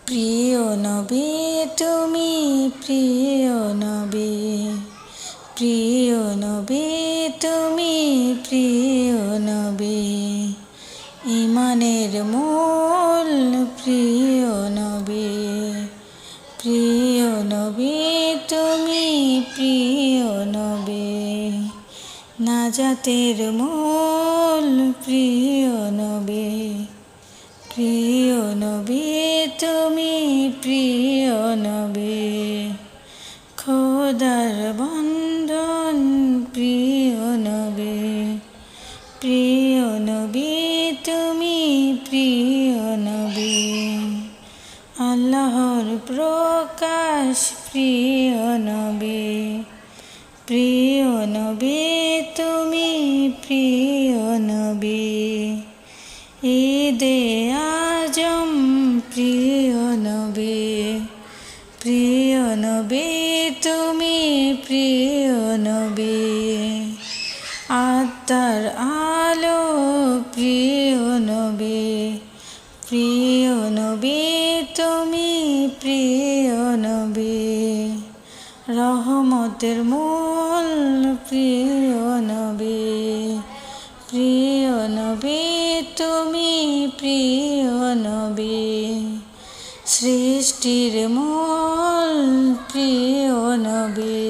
প্রিয় নবী তুমি প্রিয় নবী, প্রিয় নবী তুমি প্রিয় নবী, ঈমানের মূল প্রিয় নবী, প্রিয় নবী তুমি প্রিয় নবী, নাজাতের মূল প্রিয় নবী, প্রিয় নবী তুমি প্রিয় নবী, খোদার বন্ধন প্রিয় নবী, প্রিয় নবী তুমি প্রিয় নবী, আল্লাহর প্রকাশ প্রিয় নবী, প্রিয় নবী তুমি প্রিয় নবী, ঈদে আজম প্রিয় নবী, প্রিয় নবী তুমি প্রিয় নবী, আত্মার আলো প্রিয় নবী, প্রিয় নবী তুমি প্রিয় নবী, রহমতের মূল প্রিয় নবী, প্রিয় নবী তুমি প্রিয় নবী, সৃষ্টির মূল প্রিয় নবী,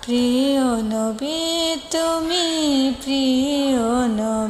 প্রিয় নবী তুমি প্রিয় নবী।